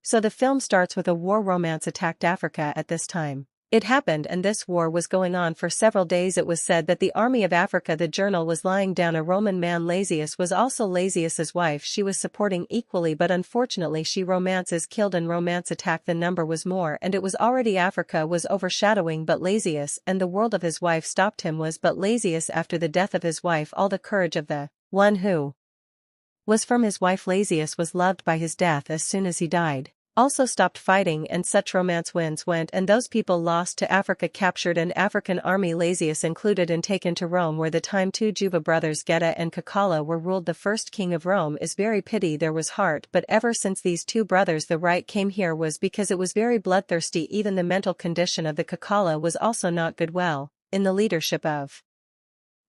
So the film starts with a war romance attacked Africa at this time. It happened and this war was going on for several days. It was said that the army of Africa, the journal was lying down. A Roman man, Lazius, was also Lazius's wife. She was supporting equally, but unfortunately romance is killed and romance attack. The number was more and it was already Africa was overshadowing, but Lazius and the world of his wife stopped him. Was but Lazius after the death of his wife, all the courage of the one who was from his wife. Lazius was loved by his death as soon as he died. Also stopped fighting, and such romance winds went and those people lost to Africa, captured an African army, Lazius included, and taken to Rome, where the time two Juva brothers Geta and Cacalla were ruled. The first king of Rome is very pity there was heart, but ever since these two brothers the right came here was because it was very bloodthirsty. Even the mental condition of the Cacalla was also not good. Well, in the leadership of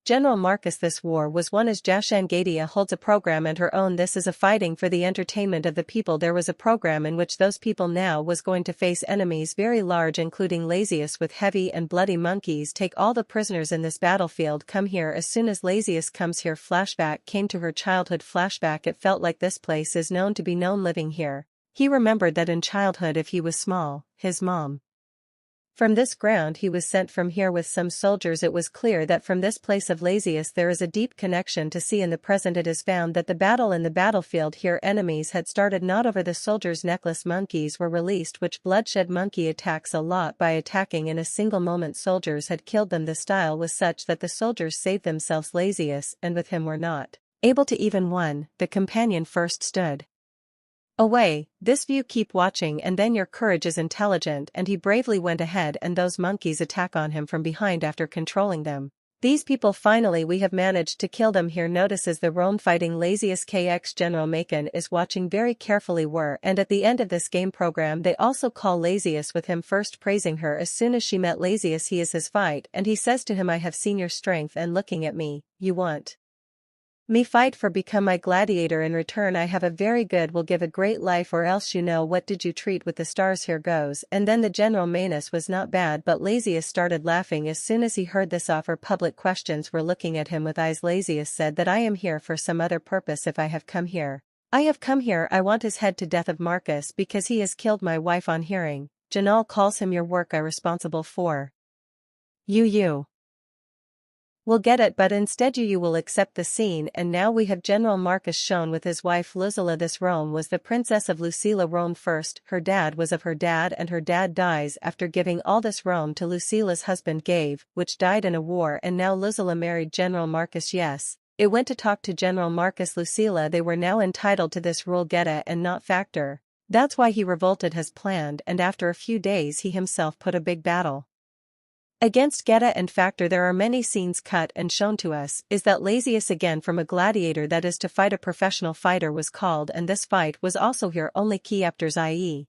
General Marcus this war was won as Jashangadia holds a program and her own. This is a fighting for the entertainment of the people. There was a program in which those people now was going to face enemies very large, including Lazius with heavy and bloody monkeys. Take all the prisoners in this battlefield. Come here. As soon as Lazius comes here, flashback came to her childhood. Flashback, it felt like this place is known to be known living here. He remembered that in childhood if he was small, his mom. From this ground he was sent from here with some soldiers. It was clear that from this place of Lazius there is a deep connection to see in the present. It is found that the battle in the battlefield here enemies had started not over the soldiers' necklace. Monkeys were released, which bloodshed monkey attacks a lot by attacking in a single moment. Soldiers had killed them. The style was such that the soldiers saved themselves. Lazius and with him were not able to even one. The companion first stood away. This view keep watching and then your courage is intelligent, and he bravely went ahead and those monkeys attack on him from behind after controlling them. These people finally we have managed to kill them. Here notices the Rome fighting. Lazius KX General Macon is watching very carefully and at the end of this game program they also call Lazius with him first praising her. As soon as she met Lazius he is his fight and he says to him, I have seen your strength and looking at me, you want me fight for become my gladiator. In return I have a very good will give a great life, or else you know what did you treat with the stars. Here goes. And then the General Manus was not bad, but Lazius started laughing as soon as he heard this offer. Public questions were looking at him with eyes. Lazius said that I am here for some other purpose. If I have come here, I want his head to death of Marcus because he has killed my wife. On hearing, Janal calls him your work I responsible for. You will get it, but instead you will accept the scene. And now we have General Marcus shown with his wife Lucilla. This Rome was the princess of Lucilla. Rome first, her dad was of her dad, and her dad dies after giving all this Rome to Lucilla's husband gave, which died in a war. And now Lucilla married General Marcus. Yes, it went to talk to General Marcus. Lucilla, they were now entitled to this rule Geta and not Factor. That's why he revolted as planned, and after a few days he himself put a big battle against Geta and Factor. There are many scenes cut and shown to us. Is that Lazius again from a gladiator, that is to fight a professional fighter, was called, and this fight was also here only key actors, i.e.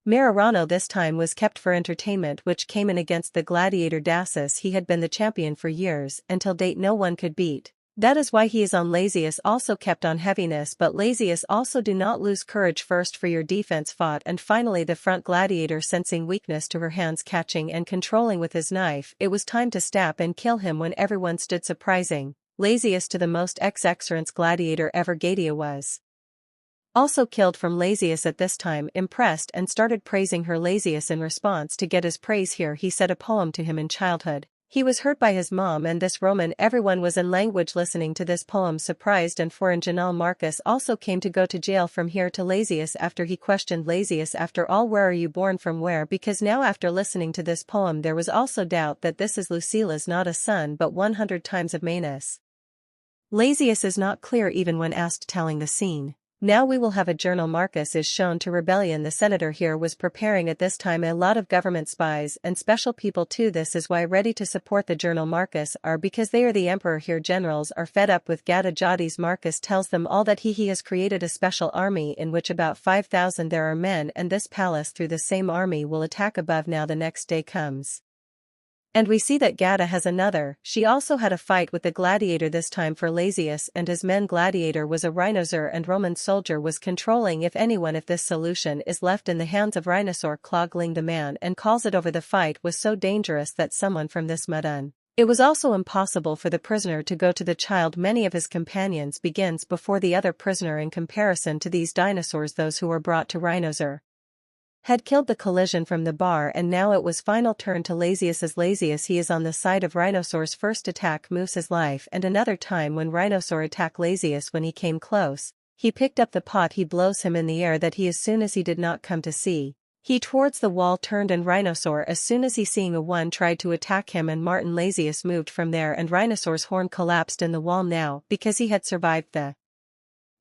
Marirano this time was kept for entertainment, which came in against the gladiator Dasus. He had been the champion for years, until date no one could beat. That is why he is on. Lazius also kept on heaviness, but Lazius also do not lose courage. First for your defense fought, and finally the front gladiator sensing weakness to her hands catching and controlling with his knife. It was time to stab and kill him when everyone stood surprising. Lazius to the most excellence gladiator ever. Gadia was also killed from Lazius at this time, impressed and started praising her. Lazius in response to get his praise here he said a poem to him in childhood. He was hurt by his mom and this Roman. Everyone was in language listening to this poem, surprised and foreign. General Marcus also came to go to jail from here to Lazius after he questioned Lazius, after all, where are you born from, where? Because now after listening to this poem there was also doubt that this is Lucilla's, not a son but 100 times of Manus. Lazius is not clear even when asked telling the scene. Now we will have a General Marcus is shown to rebellion. The senator here was preparing at this time a lot of government spies and special people too. This is why ready to support the General Marcus are, because they are the emperor here. Generals are fed up with Gata Jadis. Marcus tells them all that he has created a special army in which about 5,000 there are men, and this palace through the same army will attack above. Now the next day comes, and we see that Gata has another. She also had a fight with the gladiator, this time for Lazius and his men. Gladiator was a rhinosaur and Roman soldier was controlling if anyone. If this solution is left in the hands of rhinosaur, cloggling the man and calls it over. The fight was so dangerous that someone from this Mutant It was also impossible for the prisoner to go to the child many of his companions begins before the other prisoner in comparison to these dinosaurs those who were brought to Rhinosaur had killed the collision from the bar and now it was final turn to Lazius as Lazius he is on the side of Rhinosaur's first attack moves his life and another time when Rhinosaur attacked Lazius when he came close, he picked up the pot he blows him in the air that he as soon as he did not come to see. He towards the wall turned and Rhinosaur as soon as he seeing a one tried to attack him and Martin Lazius moved from there and Rhinosaur's horn collapsed in the wall now because he had survived the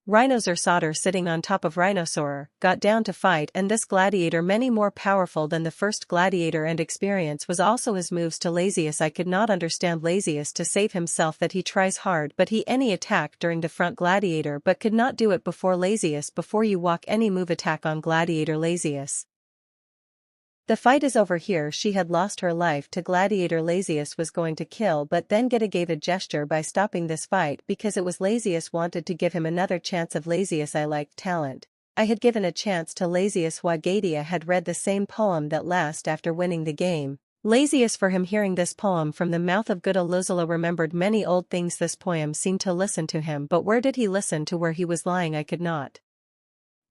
Rhinosaur soldier sitting on top of Rhinosaur, got down to fight and this gladiator many more powerful than the first gladiator and experience was also his moves to Lazius I could not understand Lazius to save himself that he tries hard but he any attack during the front gladiator but could not do it before Lazius before you walk any move attack on gladiator Lazius. The fight is over here she had lost her life to gladiator Lazius was going to kill but then Geta gave a gesture by stopping this fight because it was Lazius wanted to give him another chance of Lazius I liked talent. I had given a chance to Lazius while Gadia had read the same poem that last after winning the game. Lazius for him hearing this poem from the mouth of Geta Luzula remembered many old things this poem seemed to listen to him but where did he listen to where he was lying I could not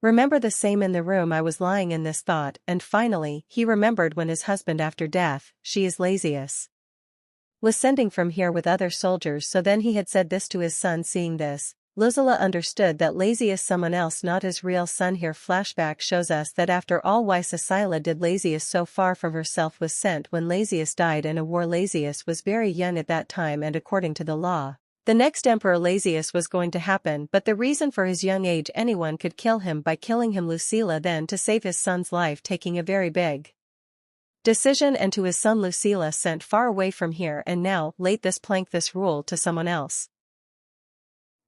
remember the same in the room I was lying in this thought and finally he remembered when his husband after death, she is Lazius, was sending from here with other soldiers so then he had said this to his son seeing this, Luzula understood that Lazius someone else not his real son here flashback shows us that after all why Sicila did Lazius so far from herself was sent when Lazius died in a war Lazius was very young at that time and according to the law. The next Emperor Lazius was going to happen but the reason for his young age anyone could kill him by killing him Lucilla then to save his son's life taking a very big decision and to his son Lucilla sent far away from here and now late this plank this rule to someone else.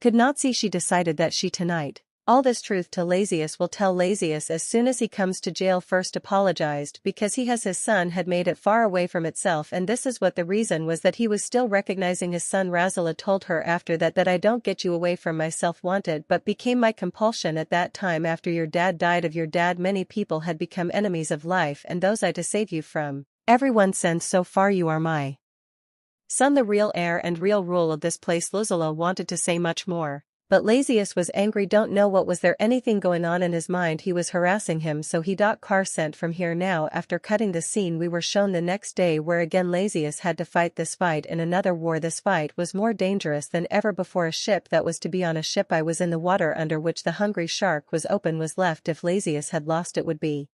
Could not see she decided that she tonight. All this truth to Lazius will tell Lazius as soon as he comes to jail first apologized because he has his son had made it far away from itself and this is what the reason was that he was still recognizing his son Razila told her after that I don't get you away from myself wanted but became my compulsion at that time after your dad died of your dad many people had become enemies of life and those I to save you from, everyone sends so far you are my son the real heir and real rule of this place Luzula wanted to say much more. But Lazius was angry don't know what was there anything going on in his mind he was harassing him so he got car sent from here now after cutting the scene we were shown the next day where again Lazius had to fight this fight in another war this fight was more dangerous than ever before a ship that was to be on a ship I was in the water under which the hungry shark was open was left if Lazius had lost it would be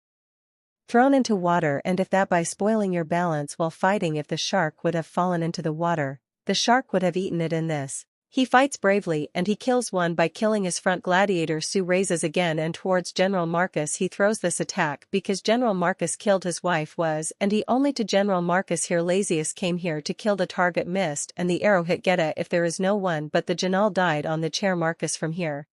thrown into water and if that by spoiling your balance while fighting if the shark would have fallen into the water, the shark would have eaten it in this. He fights bravely and he kills one by killing his front gladiator Sue raises again and towards General Marcus he throws this attack because General Marcus killed his wife was and he only to General Marcus here Lazius came here to kill the target missed and the arrow hit Geta if there is no one but the General died on the chair Marcus from here.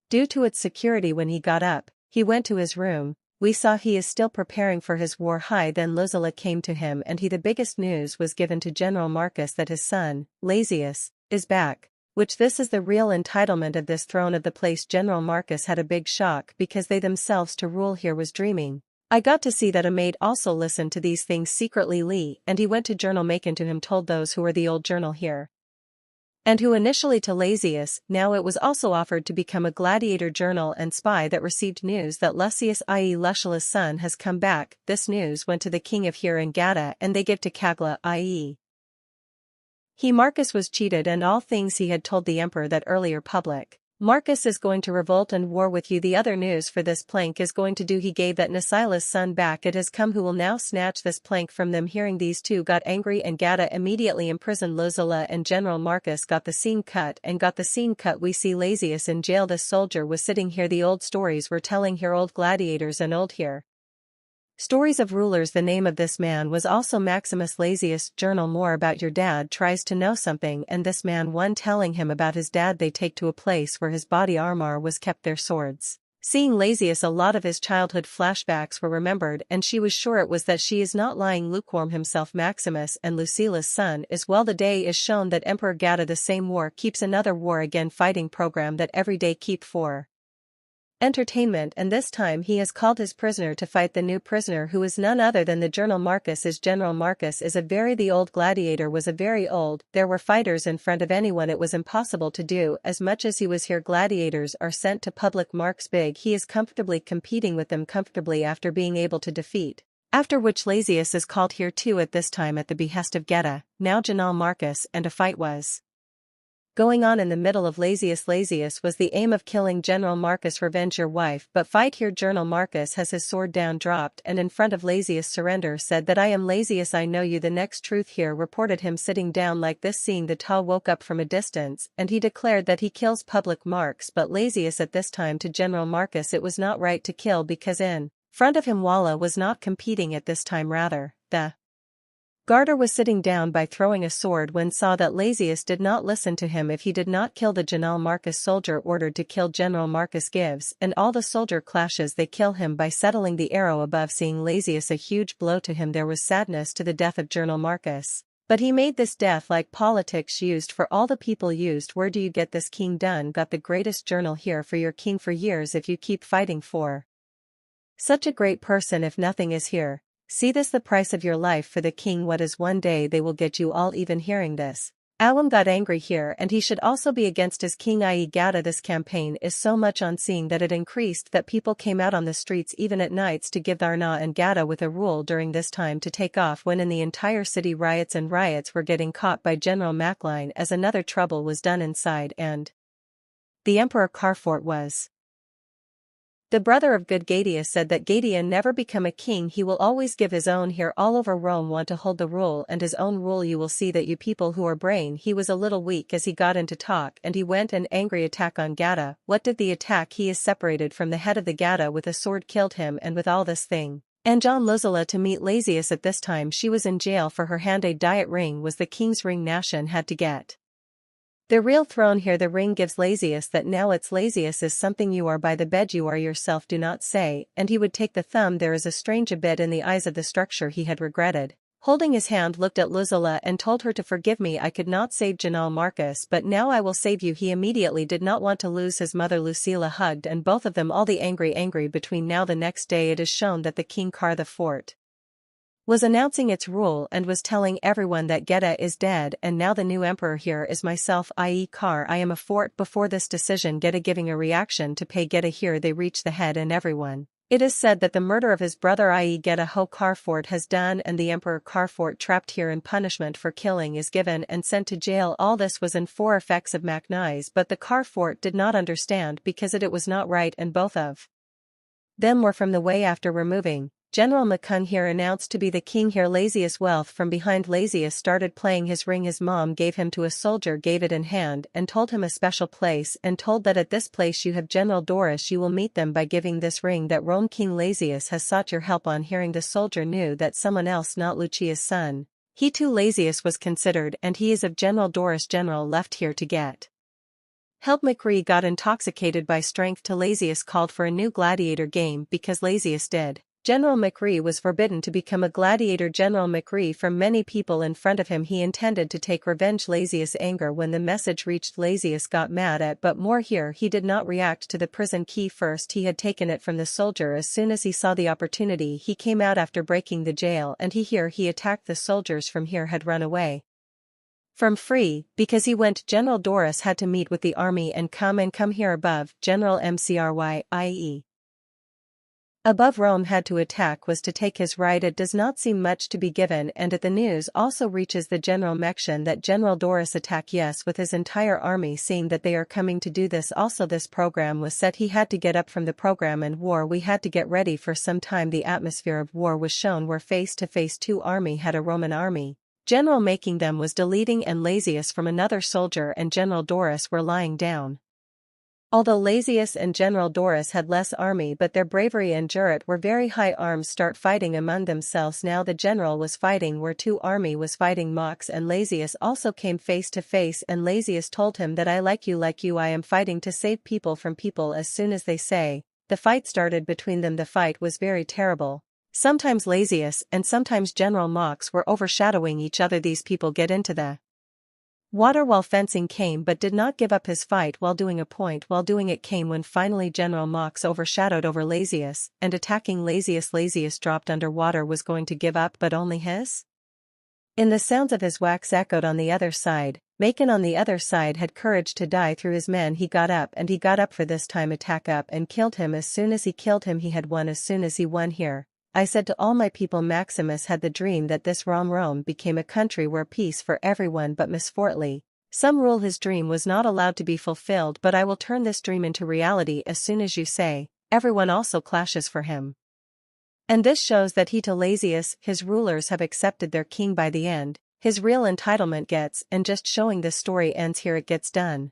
Due to its security when he got up, he went to his room, we saw he is still preparing for his war high then Luzula came to him and he the biggest news was given to General Marcus that his son, Lazius, is back, which this is the real entitlement of this throne of the place General Marcus had a big shock because they themselves to rule here was dreaming. I got to see that a maid also listened to these things secretly Lee and he went to Journal Macon to him told those who were the old journal here. And who initially to Lazius, now it was also offered to become a gladiator journal and spy that received news that Lucius i.e. Lucilla's son has come back, this news went to the king of here and Gata and they give to Kagla i.e. He Marcus was cheated and all things he had told the emperor that earlier public. Marcus is going to revolt and war with you the other news for this plank is going to do he gave that Nasila's son back it has come who will now snatch this plank from them hearing these two got angry and Gata immediately imprisoned Luzula and General Marcus got the scene cut we see Lazius in jail this soldier was sitting here the old stories were telling here old gladiators and old here. Stories of rulers the name of this man was also Maximus Lazius journal more about your dad tries to know something and this man one telling him about his dad they take to a place where his body armor was kept their swords. Seeing Lazius a lot of his childhood flashbacks were remembered and she was sure it was that she is not lying lukewarm himself Maximus and Lucilla's son is well the day is shown that Emperor Gata the same war keeps another war again fighting program that every day keep for. entertainment, and this time he has called his prisoner to fight the new prisoner, who is none other than the General Marcus. General Marcus is the old Gladiator was a very old. There were fighters in front of anyone. It was impossible to do as much as he was here. Gladiators are sent to public marks big. He is comfortably competing with them comfortably after being able to defeat. After which Lazius is called here too, at this time at the behest of Geta, now General Marcus, and a fight was going on in the middle of Lazius. Lazius was the aim of killing General Marcus. Revenge your wife, but fight here. General Marcus has his sword down dropped and in front of Lazius surrender, said that I am Lazius, I know you. The next truth here reported him sitting down like this. Seeing the tall woke up from a distance and he declared that he kills public marks, but Lazius at this time to General Marcus, it was not right to kill because in front of him Walla was not competing at this time, rather the Garter was sitting down by throwing a sword when saw that Lazius did not listen to him if he did not kill the General Marcus. Soldier ordered to kill General Marcus gives, and all the soldier clashes. They kill him by settling the arrow above. Seeing Lazius a huge blow to him, there was sadness to the death of General Marcus. But he made this death like politics used for all the people used. Where do you get this king done? Got the greatest journal here for your king for years if you keep fighting for such a great person. If nothing is here, see this the price of your life for the king. What is one day they will get you all. Even hearing this, Alum got angry here, and he should also be against his king, i.e. Geta. This campaign is so much on seeing that it increased that people came out on the streets even at nights to give Arna and Geta with a rule during this time to take off, when in the entire city riots were getting caught by General Macline as another trouble was done inside, and the Emperor Carfort was the brother of good Gadia, said that Gadia never become a king, he will always give his own. Here all over Rome want to hold the rule and his own rule. You will see that you people who are brain. He was a little weak as he got into talk, and he went an angry attack on Geta. What did the attack? He is separated from the head of the Geta with a sword, killed him, and with all this thing and John Luzula to meet Lazius. At this time she was in jail for her hand. A diet ring was the king's ring. Nation had to get the real throne here. The ring gives Lazius that now it's Lazius is something you are by the bed you are yourself, do not say, and he would take the thumb. There is a strange a bit in the eyes of the structure he had regretted. Holding his hand looked at Luzula and told her to forgive me. I could not save General Marcus, but now I will save you. He immediately did not want to lose his mother. Lucilla hugged and both of them all the angry between. Now the next day it is shown that the king Car the fort was announcing its rule and was telling everyone that Geta is dead, and now the new emperor here is myself, i.e. Car. I am a fort. Before this decision, Geta giving a reaction to pay Geta here. They reach the head and everyone. It is said that the murder of his brother, i.e. Geta Ho Carfort, has done, and the Emperor Carfort trapped here in punishment for killing is given and sent to jail. All this was in 4 effects of Macnize, but the Carfort did not understand because it was not right, and both of them were from the way. After removing General McCunn here announced to be the king here. Lazius wealth from behind. Lazius started playing his ring. His mom gave him to a soldier, gave it in hand and told him a special place, and told that at this place you have General Doris. You will meet them by giving this ring that Rome King Lazius has sought your help. On hearing the soldier knew that someone else, not Lucia's son. He too Lazius was considered, and he is of General Doris. General left here to get help. McRee got intoxicated by strength to Lazius, called for a new gladiator game because Lazius did. General McRee was forbidden to become a gladiator. General McRee from many people in front of him. He intended to take revenge. Lazius anger when the message reached Lazius got mad at, but more here. He did not react to the prison key first. He had taken it from the soldier. As soon as he saw the opportunity, he came out after breaking the jail, and he attacked the soldiers from here had run away from free because he went. General Doris had to meet with the army and come here above. General MCRY, i.e. above Rome had to attack was to take his right. It does not seem much to be given, and at the news also reaches the General Mection that General Doris attack yes with his entire army. Seeing that they are coming to do this also, this program was set. He had to get up from the program and war. We had to get ready for some time. The atmosphere of war was shown where face to face 2 army had a Roman army. General making them was deleting and Lazius from another soldier and General Doris were lying down. Although Lazius and General Doris had less army, but their bravery and jurat were very high. Arms start fighting among themselves. Now the general was fighting where 2 army was fighting. Mox and Lazius also came face to face, and Lazius told him that I like you, I am fighting to save people from people. As soon as they say, the fight started between them. The fight was very terrible. Sometimes Lazius and sometimes General Mox were overshadowing each other. These people get into the Water while fencing came but did not give up his fight while doing a point while doing it came when finally General Mox overshadowed over Lazius and attacking Lazius. Lazius dropped underwater was going to give up but only his. In the sounds of his wax echoed on the other side. Macon on the other side had courage to die through his men. He got up for this time attack up and killed him. As soon as he killed him he had won. As soon as he won here, I said to all my people, Maximus had the dream that this Rome became a country where peace for everyone, but misfortunately, some rule his dream was not allowed to be fulfilled. But I will turn this dream into reality as soon as you say, everyone also clashes for him. And this shows that he to Lazius, his rulers have accepted their king by the end, his real entitlement gets, and just showing this story ends here. It gets done.